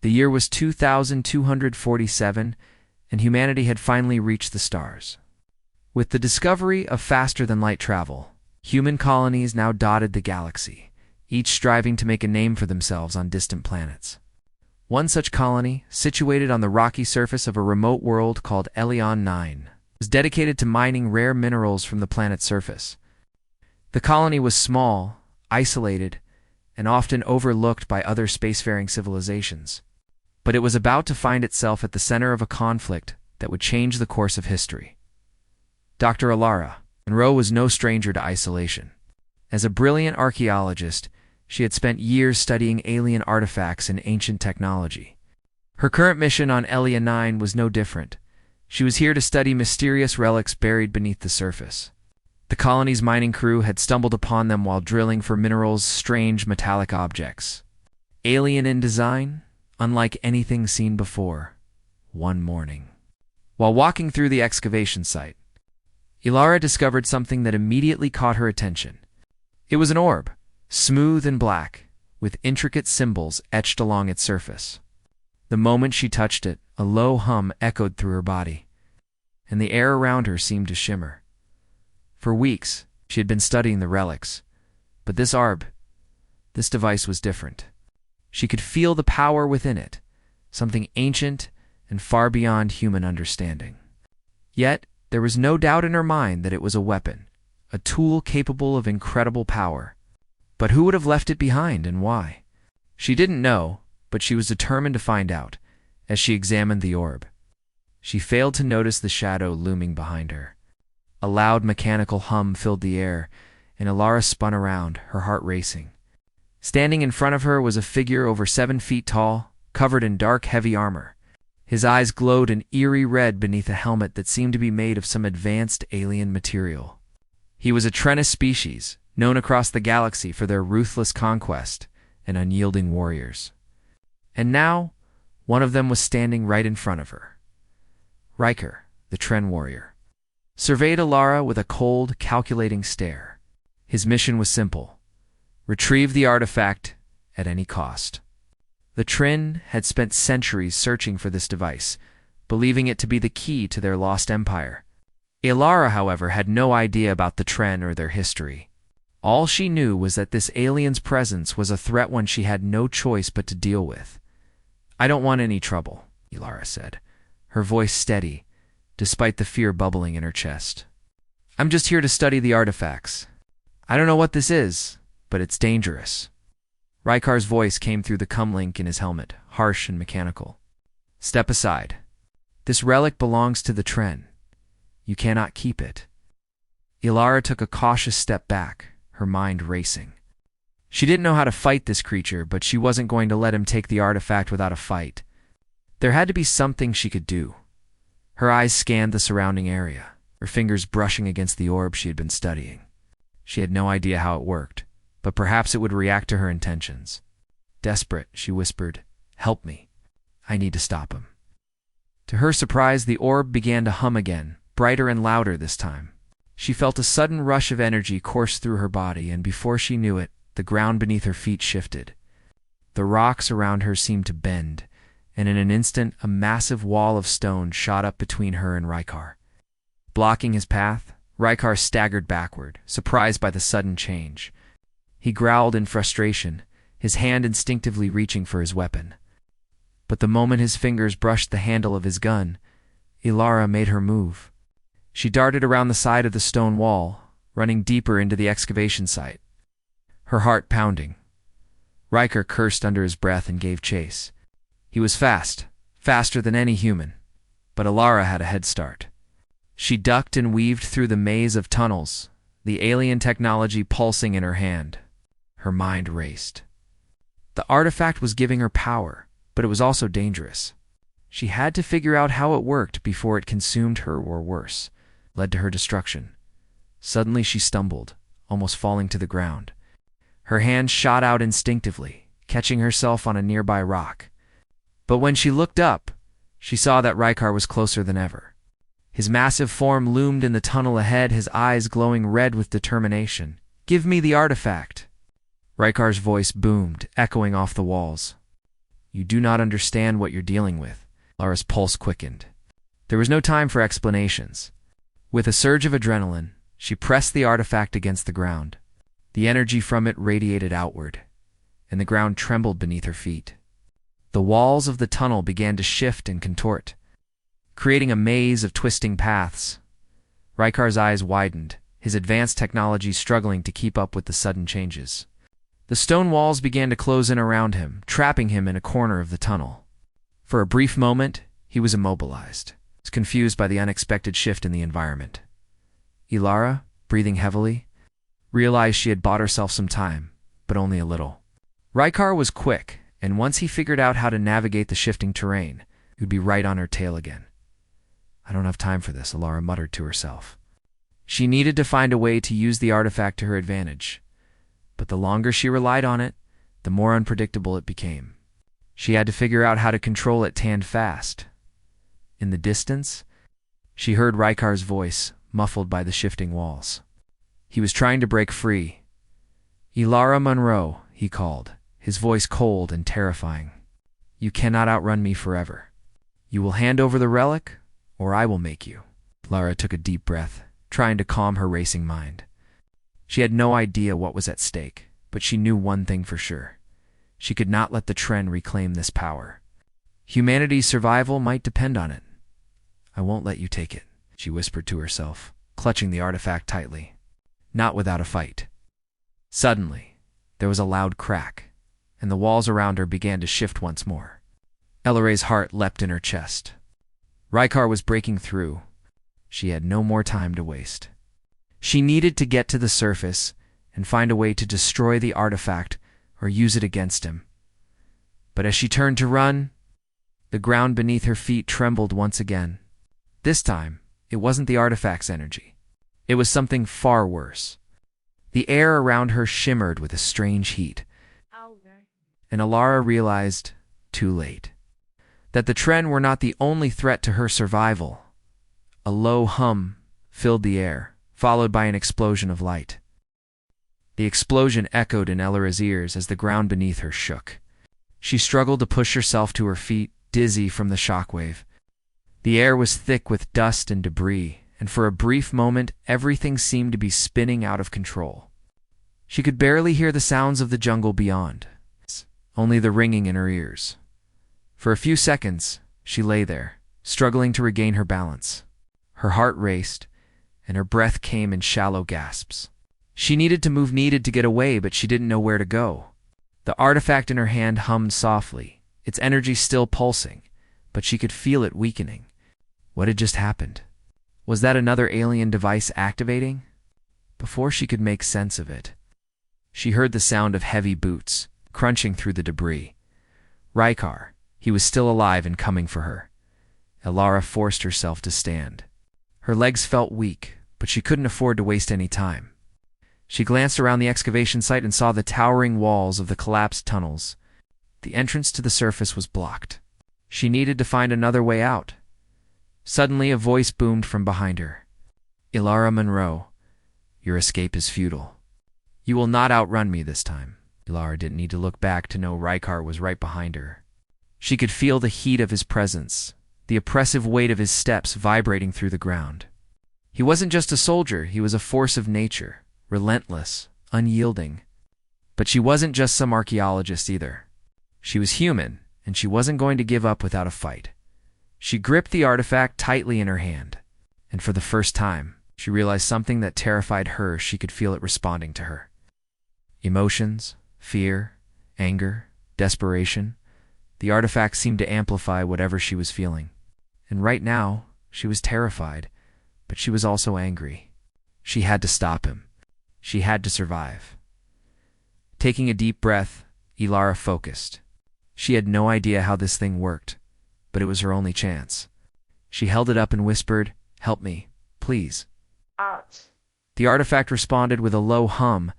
The year was 2247, and humanity had finally reached the stars. With the discovery of faster-than-light travel, human colonies now dotted the galaxy, each striving to make a name for themselves on distant planets. One such colony, situated on the rocky surface of a remote world called Elion 9, was dedicated to mining rare minerals from the planet's surface. The colony was small, isolated, and often overlooked by other spacefaring civilizations. But it was about to find itself at the center of a conflict that would change the course of history. Dr. Alara Monroe was no stranger to isolation. As a brilliant archaeologist, she had spent years studying alien artifacts and ancient technology. Her current mission on Elia 9 was no different. She was here to study mysterious relics buried beneath the surface. The colony's mining crew had stumbled upon them while drilling for minerals' strange metallic objects. Alien in design, unlike anything seen before. One morning, while walking through the excavation site, Ilara discovered something that immediately caught her attention. It was an orb, smooth and black, with intricate symbols etched along its surface. The moment she touched it, a low hum echoed through her body, and the air around her seemed to shimmer. For weeks, she had been studying the relics, but this device was different. She could feel the power within it, something ancient and far beyond human understanding. Yet, there was no doubt in her mind that it was a weapon, a tool capable of incredible power. But who would have left it behind and why? She didn't know, but she was determined to find out, as she examined the orb. She failed to notice the shadow looming behind her. A loud mechanical hum filled the air, and Ilara spun around, her heart racing. Standing in front of her was a figure over 7 feet tall, covered in dark, heavy armor. His eyes glowed an eerie red beneath a helmet that seemed to be made of some advanced alien material. He was a Trennis species, known across the galaxy for their ruthless conquest and unyielding warriors. And now, one of them was standing right in front of her. Riker, the Tren warrior, surveyed Ilara with a cold, calculating stare. His mission was simple: retrieve the artifact at any cost. The Tren had spent centuries searching for this device, believing it to be the key to their lost empire. Ilara, however, had no idea about the Tren or their history. All she knew was that this alien's presence was a threat one she had no choice but to deal with. "I don't want any trouble," Ilara said, her voice steady, despite the fear bubbling in her chest. "I'm just here to study the artifacts. I don't know what this is, but it's dangerous." Rikar's voice came through the comlink in his helmet, harsh and mechanical. "Step aside. This relic belongs to the Tren. You cannot keep it." Ilara took a cautious step back, her mind racing. She didn't know how to fight this creature, but she wasn't going to let him take the artifact without a fight. There had to be something she could do. Her eyes scanned the surrounding area, her fingers brushing against the orb she had been studying. She had no idea how it worked, but perhaps it would react to her intentions. Desperate, she whispered, "Help me. I need to stop him." To her surprise, the orb began to hum again, brighter and louder this time. She felt a sudden rush of energy course through her body, and before she knew it, the ground beneath her feet shifted. The rocks around her seemed to bend, and in an instant a massive wall of stone shot up between her and Rykar. Blocking his path, Rykar staggered backward, surprised by the sudden change. He growled in frustration, his hand instinctively reaching for his weapon. But the moment his fingers brushed the handle of his gun, Ilara made her move. She darted around the side of the stone wall, running deeper into the excavation site, her heart pounding. Riker cursed under his breath and gave chase. He was fast, faster than any human, but Ilara had a head start. She ducked and weaved through the maze of tunnels, the alien technology pulsing in her hand. Her mind raced. The artifact was giving her power, but it was also dangerous. She had to figure out how it worked before it consumed her or worse, led to her destruction. Suddenly she stumbled, almost falling to the ground. Her hand shot out instinctively, catching herself on a nearby rock. But when she looked up, she saw that Rykar was closer than ever. His massive form loomed in the tunnel ahead, his eyes glowing red with determination. "Give me the artifact." Rykar's voice boomed, echoing off the walls. You do not understand what you're dealing with. Lara's pulse quickened. There was no time for explanations. With a surge of adrenaline, she pressed the artifact against the ground. The energy from it radiated outward, and the ground trembled beneath her feet. The walls of the tunnel began to shift and contort, creating a maze of twisting paths. Rykar's eyes widened, his advanced technology struggling to keep up with the sudden changes. The stone walls began to close in around him, trapping him in a corner of the tunnel. For a brief moment, he was immobilized, confused by the unexpected shift in the environment. Ilara, breathing heavily, realized she had bought herself some time, but only a little. Rykar was quick, and once he figured out how to navigate the shifting terrain, he would be right on her tail again. I don't have time for this, Ilara muttered to herself. She needed to find a way to use the artifact to her advantage, but the longer she relied on it, the more unpredictable it became. She had to figure out how to control it fast. In the distance, she heard Rykar's voice, muffled by the shifting walls. He was trying to break free. Ilara Monroe, he called, his voice cold and terrifying. You cannot outrun me forever. You will hand over the relic, or I will make you. Lara took a deep breath, trying to calm her racing mind. She had no idea what was at stake, but she knew one thing for sure. She could not let the Tren reclaim this power. Humanity's survival might depend on it. I won't let you take it, she whispered to herself, clutching the artifact tightly. Not without a fight. Suddenly, there was a loud crack, and the walls around her began to shift once more. Elare's heart leapt in her chest. Rykar was breaking through. She had no more time to waste. She needed to get to the surface and find a way to destroy the artifact or use it against him. But as she turned to run, the ground beneath her feet trembled once again. This time, it wasn't the artifact's energy. It was something far worse. The air around her shimmered with a strange heat. And Ilara realized, too late, that the Tren were not the only threat to her survival. A low hum filled the air, followed by an explosion of light. The explosion echoed in Elara's ears as the ground beneath her shook. She struggled to push herself to her feet, dizzy from the shockwave. The air was thick with dust and debris, and for a brief moment everything seemed to be spinning out of control. She could barely hear the sounds of the jungle beyond, only the ringing in her ears. For a few seconds, she lay there, struggling to regain her balance. Her heart raced, and her breath came in shallow gasps. She needed to get away, but she didn't know where to go. The artifact in her hand hummed softly, its energy still pulsing, but she could feel it weakening. What had just happened? Was that another alien device activating? Before she could make sense of it, she heard the sound of heavy boots, crunching through the debris. Rykar, he was still alive and coming for her. Ilara forced herself to stand. Her legs felt weak, but she couldn't afford to waste any time. She glanced around the excavation site and saw the towering walls of the collapsed tunnels. The entrance to the surface was blocked. She needed to find another way out. Suddenly, a voice boomed from behind her. Ilara Monroe, your escape is futile. You will not outrun me this time. Ilara didn't need to look back to know Rykar was right behind her. She could feel the heat of his presence, the oppressive weight of his steps vibrating through the ground. He wasn't just a soldier, he was a force of nature, relentless, unyielding. But she wasn't just some archaeologist either. She was human, and she wasn't going to give up without a fight. She gripped the artifact tightly in her hand, and for the first time, she realized something that terrified her. She could feel it responding to her. Emotions, fear, anger, desperation. The artifact seemed to amplify whatever she was feeling. And right now, she was terrified, but she was also angry. She had to stop him. She had to survive. Taking a deep breath, Ilara focused. She had no idea how this thing worked, but it was her only chance. She held it up and whispered, "Help me, please." Ouch. The artifact responded with a low hum,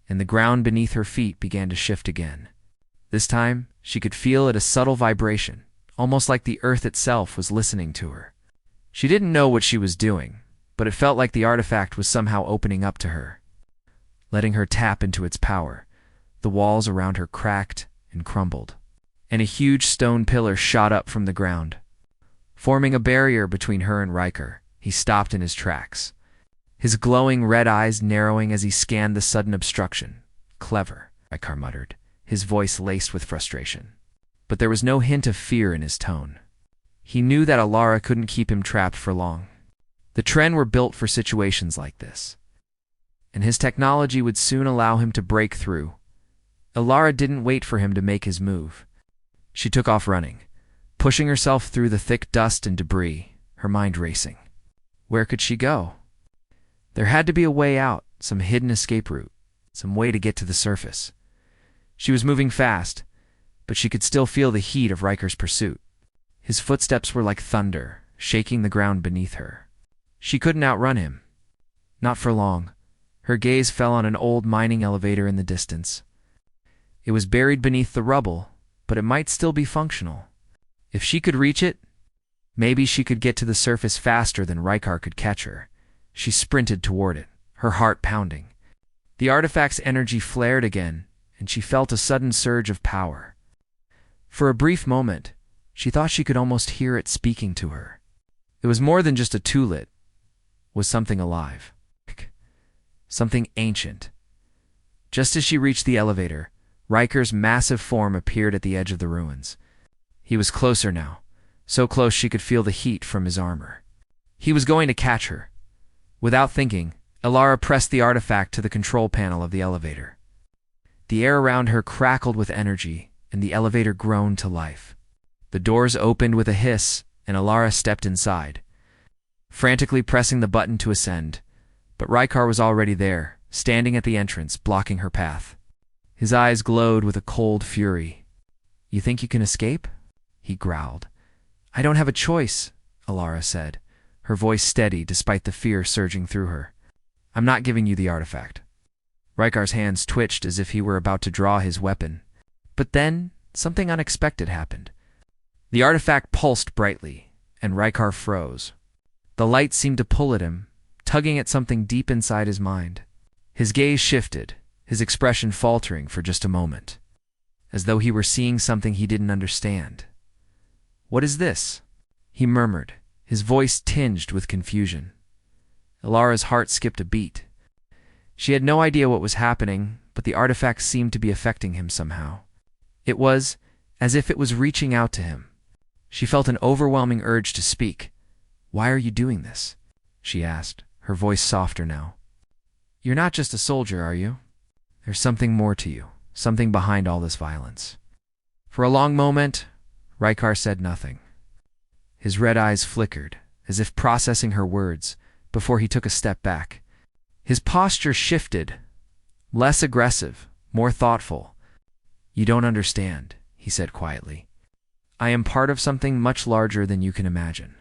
and the ground beneath her feet began to shift again. This time, she could feel it, a subtle vibration, almost like the earth itself was listening to her. She didn't know what she was doing, but it felt like the artifact was somehow opening up to her, letting her tap into its power. The walls around her cracked and crumbled. and a huge stone pillar shot up from the ground. Forming a barrier between her and Riker, he stopped in his tracks, his glowing red eyes narrowing as he scanned the sudden obstruction. "Clever," Riker muttered, his voice laced with frustration. But there was no hint of fear in his tone. He knew that Alara couldn't keep him trapped for long. The Tren were built for situations like this, and his technology would soon allow him to break through. Alara didn't wait for him to make his move. She took off running, pushing herself through the thick dust and debris, her mind racing. Where could she go? There had to be a way out, some hidden escape route, some way to get to the surface. She was moving fast, but she could still feel the heat of Riker's pursuit. His footsteps were like thunder, shaking the ground beneath her. She couldn't outrun him. Not for long. Her gaze fell on an old mining elevator in the distance. It was buried beneath the rubble, but it might still be functional. If she could reach it, maybe she could get to the surface faster than Riker could catch her. She sprinted toward it, her heart pounding. The artifact's energy flared again, and she felt a sudden surge of power. For a brief moment, she thought she could almost hear it speaking to her. It was more than just a toolet. It was something alive. Something ancient. Just as she reached the elevator, Riker's massive form appeared at the edge of the ruins. He was closer now, so close she could feel the heat from his armor. He was going to catch her. Without thinking, Alara pressed the artifact to the control panel of the elevator. The air around her crackled with energy, and the elevator groaned to life. The doors opened with a hiss, and Alara stepped inside, frantically pressing the button to ascend. But Riker was already there, standing at the entrance, blocking her path. His eyes glowed with a cold fury. "You think you can escape?" he growled. "I don't have a choice," Alara said, her voice steady despite the fear surging through her. "I'm not giving you the artifact." Riker's hands twitched as if he were about to draw his weapon. But then, something unexpected happened. The artifact pulsed brightly, and Riker froze. The light seemed to pull at him, tugging at something deep inside his mind. His gaze shifted, his expression faltering for just a moment, as though he were seeing something he didn't understand. "What is this?" he murmured, his voice tinged with confusion. Alara's heart skipped a beat. She had no idea what was happening, but the artifact seemed to be affecting him somehow. It was as if it was reaching out to him. She felt an overwhelming urge to speak. "Why are you doing this?" she asked, her voice softer now. "You're not just a soldier, are you? There's something more to you, something behind all this violence." For a long moment, Riker said nothing. His red eyes flickered, as if processing her words, before he took a step back. His posture shifted, less aggressive, more thoughtful. "You don't understand," he said quietly. "I am part of something much larger than you can imagine.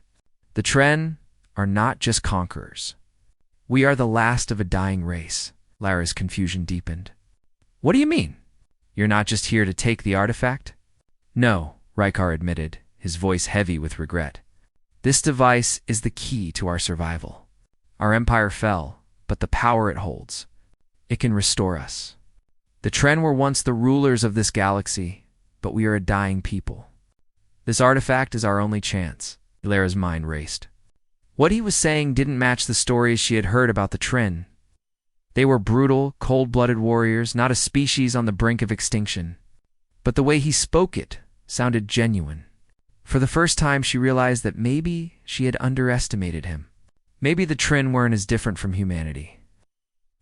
The Tren are not just conquerors. We are the last of a dying race." Lara's confusion deepened. "What do you mean? You're not just here to take the artifact?" "No," Riker admitted, his voice heavy with regret. "This device is the key to our survival. Our empire fell, but the power it holds, it can restore us. The Tren were once the rulers of this galaxy, but we are a dying people. This artifact is our only chance." Lara's mind raced. What he was saying didn't match the stories she had heard about the Tren. They were brutal, cold-blooded warriors, not a species on the brink of extinction. But the way he spoke it sounded genuine. For the first time, she realized that maybe she had underestimated him. Maybe the Tren weren't as different from humanity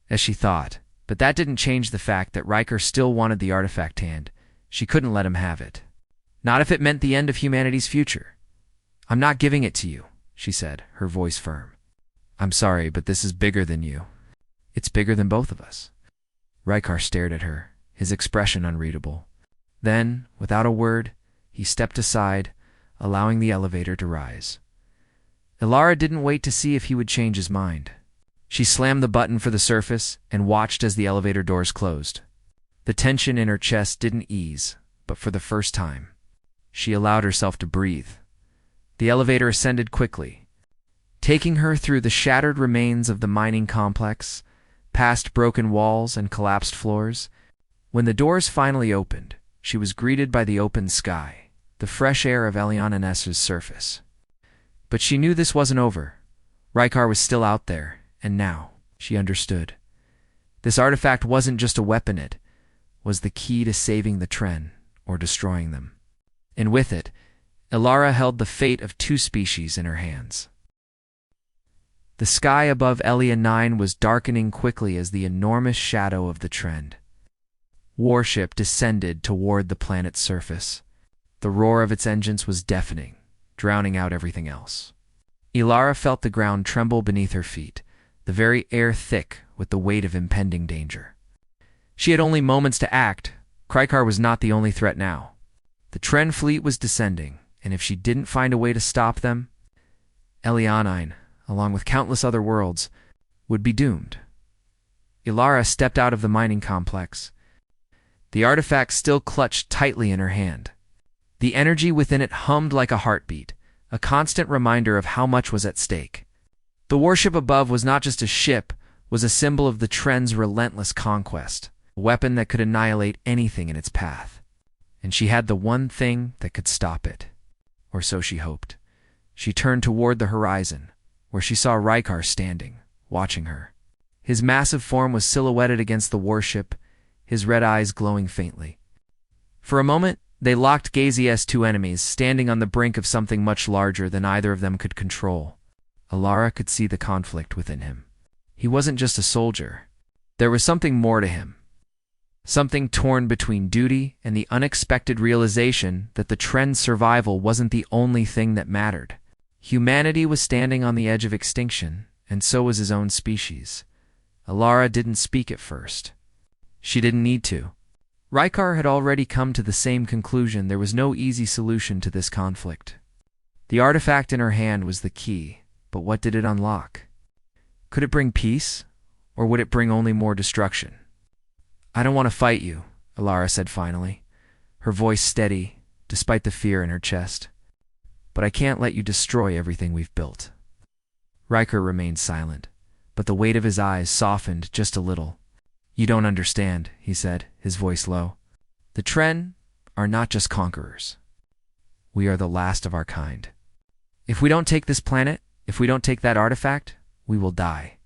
as she thought, but that didn't change the fact that Riker still wanted the artifact hand. She couldn't let him have it. Not if it meant the end of humanity's future. "I'm not giving it to you," she said, her voice firm. "I'm sorry, but this is bigger than you. It's bigger than both of us." Riker stared at her, his expression unreadable. Then, without a word, he stepped aside, allowing the elevator to rise. Alara didn't wait to see if he would change his mind. She slammed the button for the surface and watched as the elevator doors closed. The tension in her chest didn't ease, but for the first time, she allowed herself to breathe. The elevator ascended quickly, taking her through the shattered remains of the mining complex, past broken walls and collapsed floors. When the doors finally opened, she was greeted by the open sky, the fresh air of Alienromance surface. But she knew this wasn't over. Rykar was still out there, and now she understood. This artifact wasn't just a weapon, it was the key to saving the Tren, or destroying them. And with it, Ilara held the fate of 2 species in her hands. The sky above Elia 9 was darkening quickly as the enormous shadow of the Tren warship descended toward the planet's surface. The roar of its engines was deafening, drowning out everything else. Ilara felt the ground tremble beneath her feet, the very air thick with the weight of impending danger. She had only moments to act. Rykar was not the only threat now. The Tren fleet was descending, and if she didn't find a way to stop them, Elianine, along with countless other worlds, would be doomed. Ilara stepped out of the mining complex. The artifact still clutched tightly in her hand. The energy within it hummed like a heartbeat, a constant reminder of how much was at stake. The warship above was not just a ship, was a symbol of the Tren's relentless conquest, a weapon that could annihilate anything in its path. And she had the one thing that could stop it. Or so she hoped. She turned toward the horizon, where she saw Rykar standing, watching her. His massive form was silhouetted against the warship, his red eyes glowing faintly. For a moment, they locked gaze as 2 enemies, standing on the brink of something much larger than either of them could control. Ilara could see the conflict within him. He wasn't just a soldier. There was something more to him. Something torn between duty and the unexpected realization that the Tren's survival wasn't the only thing that mattered. Humanity was standing on the edge of extinction, and so was his own species. Ilara didn't speak at first. She didn't need to. Rykar had already come to the same conclusion. There was no easy solution to this conflict. The artifact in her hand was the key, but what did it unlock? Could it bring peace, or would it bring only more destruction? "I don't want to fight you," Ilara said finally, her voice steady, despite the fear in her chest. "But I can't let you destroy everything we've built." Rykar remained silent, but the weight of his eyes softened just a little. "You don't understand," he said, his voice low. "The Tren are not just conquerors. We are the last of our kind. If we don't take this planet, if we don't take that artifact, we will die."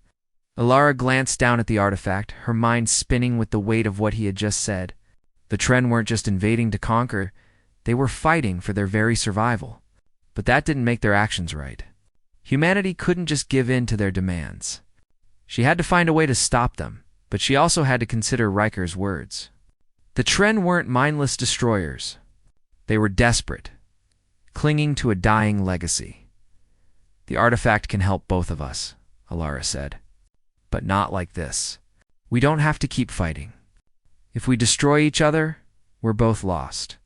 Ilara glanced down at the artifact, her mind spinning with the weight of what he had just said. The Tren weren't just invading to conquer, they were fighting for their very survival. But that didn't make their actions right. Humanity couldn't just give in to their demands. She had to find a way to stop them, but she also had to consider Rykar's words. The Tren weren't mindless destroyers. They were desperate, clinging to a dying legacy. "The artifact can help both of us," Ilara said. "But not like this. We don't have to keep fighting. If we destroy each other, we're both lost."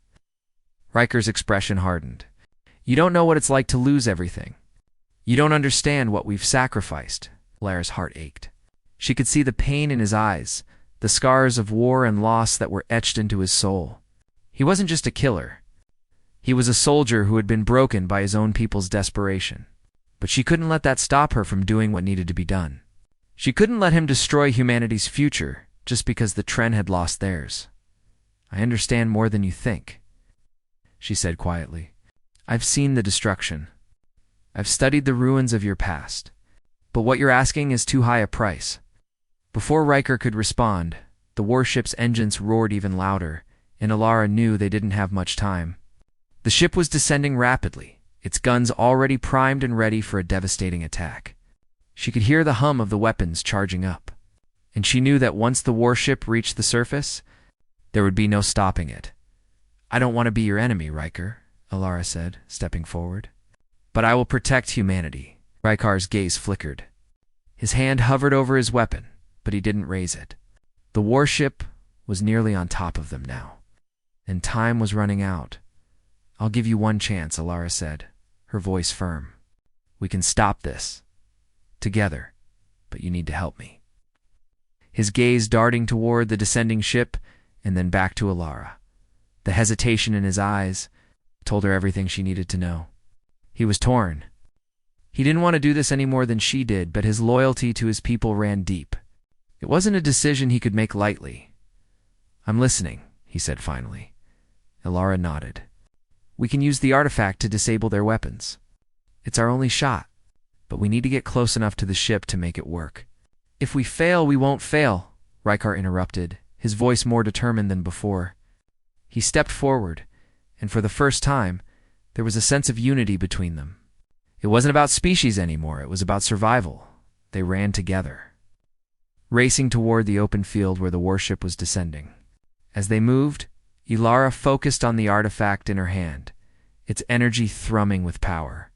Rykar's expression hardened. "You don't know what it's like to lose everything. You don't understand what we've sacrificed." Ilara's heart ached. She could see the pain in his eyes, the scars of war and loss that were etched into his soul. He wasn't just a killer. He was a soldier who had been broken by his own people's desperation. But she couldn't let that stop her from doing what needed to be done. She couldn't let him destroy humanity's future just because the Tren had lost theirs. "I understand more than you think," she said quietly. "I've seen the destruction. I've studied the ruins of your past. But what you're asking is too high a price." Before Rykar could respond, the warship's engines roared even louder, and Ilara knew they didn't have much time. The ship was descending rapidly, its guns already primed and ready for a devastating attack. She could hear the hum of the weapons charging up, and she knew that once the warship reached the surface, there would be no stopping it. "I don't want to be your enemy, Rykar," Ilara said, stepping forward. "But I will protect humanity." Rykar's gaze flickered. His hand hovered over his weapon, but he didn't raise it. The warship was nearly on top of them now, and time was running out. "I'll give you one chance," Ilara said, her voice firm. "We can stop this. Together, but you need to help me." His gaze darting toward the descending ship, and then back to Ilara. The hesitation in his eyes told her everything she needed to know. He was torn. He didn't want to do this any more than she did, but his loyalty to his people ran deep. It wasn't a decision he could make lightly. "I'm listening," he said finally. Ilara nodded. We can use the artifact to disable their weapons. It's our only shot, but we need to get close enough to the ship to make it work. If we fail, we won't fail, Rykar interrupted, his voice more determined than before. He stepped forward, and for the first time, there was a sense of unity between them. It wasn't about species anymore, it was about survival. They ran together, racing toward the open field where the warship was descending. As they moved, Ilara focused on the artifact in her hand, its energy thrumming with power.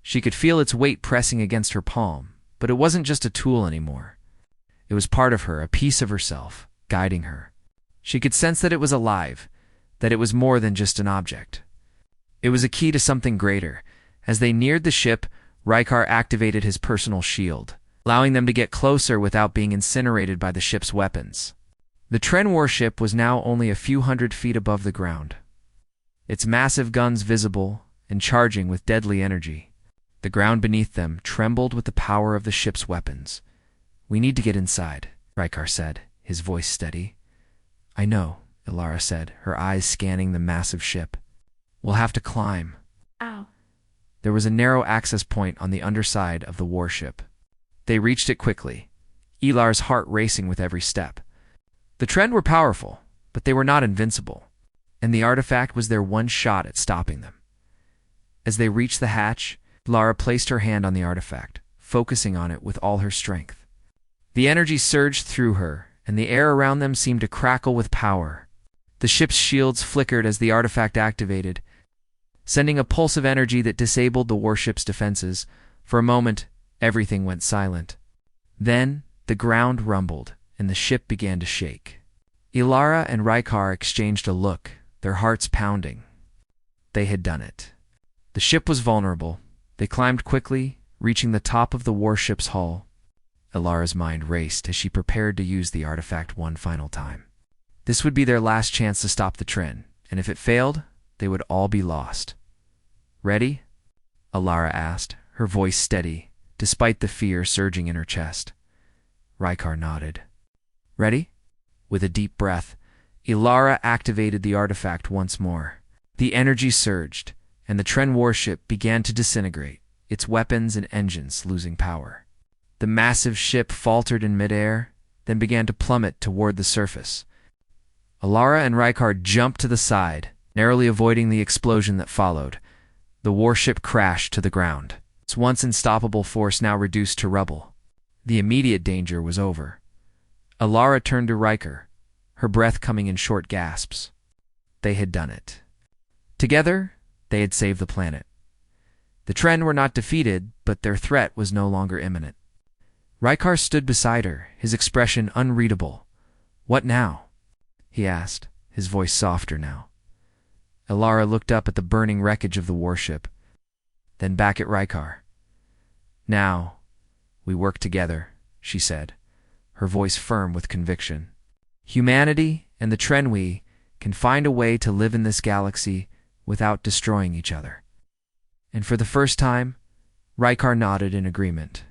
She could feel its weight pressing against her palm, but it wasn't just a tool anymore. It was part of her, a piece of herself, guiding her. She could sense that it was alive, that it was more than just an object. It was a key to something greater. As they neared the ship, Rykar activated his personal shield, allowing them to get closer without being incinerated by the ship's weapons. The Tren warship was now only a few hundred feet above the ground, its massive guns visible and charging with deadly energy. The ground beneath them trembled with the power of the ship's weapons. We need to get inside, Rykar said, his voice steady. I know, Ilara said, her eyes scanning the massive ship. We'll have to climb. Ow. There was a narrow access point on the underside of the warship. They reached it quickly, Ilar's heart racing with every step. The Tren were powerful, but they were not invincible, and the artifact was their one shot at stopping them. As they reached the hatch, Ilara placed her hand on the artifact, focusing on it with all her strength. The energy surged through her, and the air around them seemed to crackle with power. The ship's shields flickered as the artifact activated, sending a pulse of energy that disabled the warship's defenses. For a moment, everything went silent. Then, the ground rumbled, and the ship began to shake. Ilara and Rykar exchanged a look, their hearts pounding. They had done it. The ship was vulnerable. They climbed quickly, reaching the top of the warship's hull. Ilara's mind raced as she prepared to use the artifact one final time. This would be their last chance to stop the Tren, and if it failed, they would all be lost. Ready? Ilara asked, her voice steady, despite the fear surging in her chest. Rykar nodded. Ready? With a deep breath, Ilara activated the artifact once more. The energy surged, and the Tren warship began to disintegrate, its weapons and engines losing power. The massive ship faltered in midair, then began to plummet toward the surface. Ilara and Rykar jumped to the side, narrowly avoiding the explosion that followed. The warship crashed to the ground, its once unstoppable force now reduced to rubble. The immediate danger was over. Ilara turned to Rykar, her breath coming in short gasps. They had done it. Together, they had saved the planet. The Tren were not defeated, but their threat was no longer imminent. Rykar stood beside her, his expression unreadable. What now? He asked, his voice softer now. Ilara looked up at the burning wreckage of the warship, then back at Rykar. Now, we work together, she said, her voice firm with conviction. Humanity and the Tren can find a way to live in this galaxy without destroying each other. And for the first time, Rykar nodded in agreement.